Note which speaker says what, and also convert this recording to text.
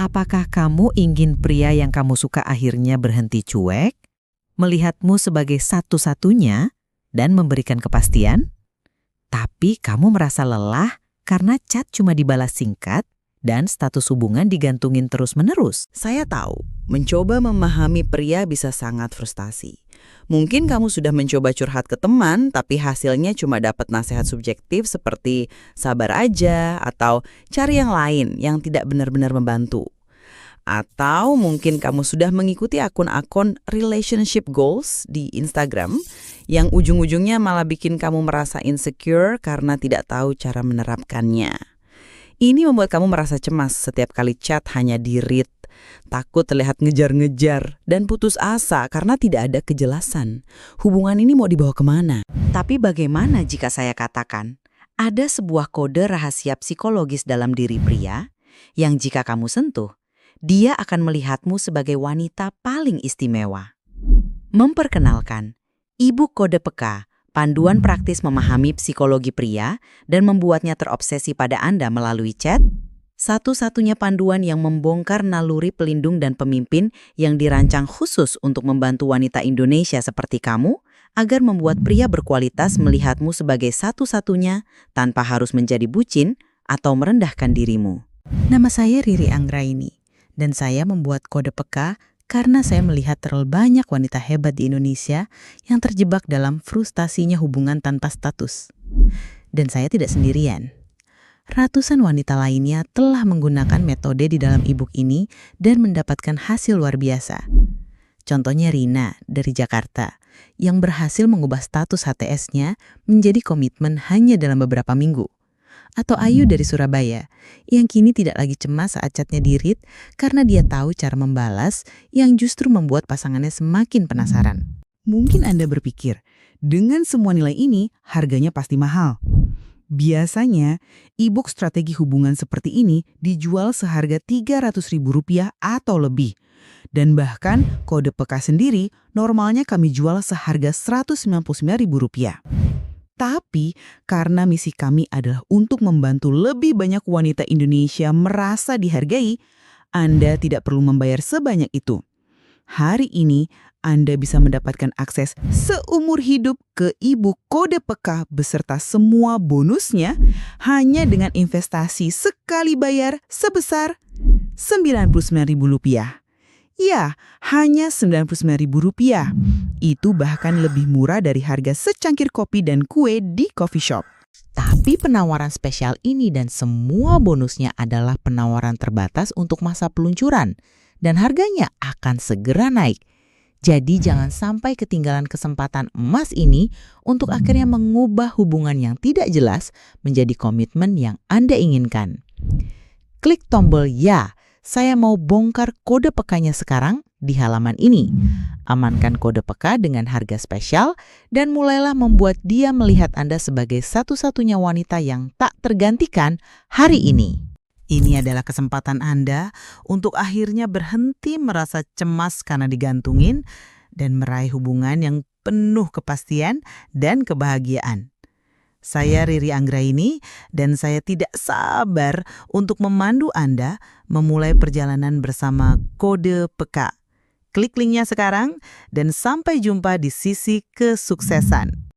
Speaker 1: Apakah kamu ingin pria yang kamu suka akhirnya berhenti cuek, melihatmu sebagai satu-satunya, dan memberikan kepastian? Tapi kamu merasa lelah karena chat cuma dibalas singkat dan status hubungan digantungin terus-menerus.
Speaker 2: Saya tahu, mencoba memahami pria bisa sangat frustasi. Mungkin kamu sudah mencoba curhat ke teman, tapi hasilnya cuma dapat nasihat subjektif seperti sabar aja atau cari yang lain yang tidak benar-benar membantu. Atau mungkin kamu sudah mengikuti akun-akun relationship goals di Instagram yang ujung-ujungnya malah bikin kamu merasa insecure karena tidak tahu cara menerapkannya. Ini membuat kamu merasa cemas setiap kali chat hanya di-read, takut terlihat ngejar-ngejar, dan putus asa karena tidak ada kejelasan. Hubungan ini mau dibawa kemana?
Speaker 3: Tapi bagaimana jika saya katakan, ada sebuah kode rahasia psikologis dalam diri pria yang jika kamu sentuh, dia akan melihatmu sebagai wanita paling istimewa. Memperkenalkan, Ibu Kode Peka, panduan praktis memahami psikologi pria dan membuatnya terobsesi pada Anda melalui chat, satu-satunya panduan yang membongkar naluri pelindung dan pemimpin yang dirancang khusus untuk membantu wanita Indonesia seperti kamu agar membuat pria berkualitas melihatmu sebagai satu-satunya tanpa harus menjadi bucin atau merendahkan dirimu.
Speaker 4: Nama saya Riri Anggraini, dan saya membuat kode peka karena saya melihat terlalu banyak wanita hebat di Indonesia yang terjebak dalam frustasinya hubungan tanpa status. Dan saya tidak sendirian. Ratusan wanita lainnya telah menggunakan metode di dalam e-book ini dan mendapatkan hasil luar biasa. Contohnya Rina dari Jakarta yang berhasil mengubah status HTS-nya menjadi komitmen hanya dalam beberapa minggu. Atau Ayu dari Surabaya yang kini tidak lagi cemas saat chatnya di-read karena dia tahu cara membalas yang justru membuat pasangannya semakin penasaran.
Speaker 5: Mungkin Anda berpikir, dengan semua nilai ini harganya pasti mahal. Biasanya, e-book strategi hubungan seperti ini dijual seharga Rp300.000 atau lebih. Dan bahkan kode peka sendiri normalnya kami jual seharga Rp199.000. Tapi karena misi kami adalah untuk membantu lebih banyak wanita Indonesia merasa dihargai, Anda tidak perlu membayar sebanyak itu. Hari ini, Anda bisa mendapatkan akses seumur hidup ke e-book Kode Peka beserta semua bonusnya hanya dengan investasi sekali bayar sebesar Rp99.000. Ya, hanya Rp99.000. Itu bahkan lebih murah dari harga secangkir kopi dan kue di coffee shop.
Speaker 4: Tapi penawaran spesial ini dan semua bonusnya adalah penawaran terbatas untuk masa peluncuran. Dan harganya akan segera naik. Jadi jangan sampai ketinggalan kesempatan emas ini untuk akhirnya mengubah hubungan yang tidak jelas menjadi komitmen yang Anda inginkan. Klik tombol ya. Saya mau bongkar kode pekanya sekarang di halaman ini. Amankan kode peka dengan harga spesial dan mulailah membuat dia melihat Anda sebagai satu-satunya wanita yang tak tergantikan hari ini.
Speaker 5: Ini adalah kesempatan Anda untuk akhirnya berhenti merasa cemas karena digantungin dan meraih hubungan yang penuh kepastian dan kebahagiaan. Saya Riri Anggraini dan saya tidak sabar untuk memandu Anda memulai perjalanan bersama Kode Peka. Klik linknya sekarang dan sampai jumpa di sisi kesuksesan.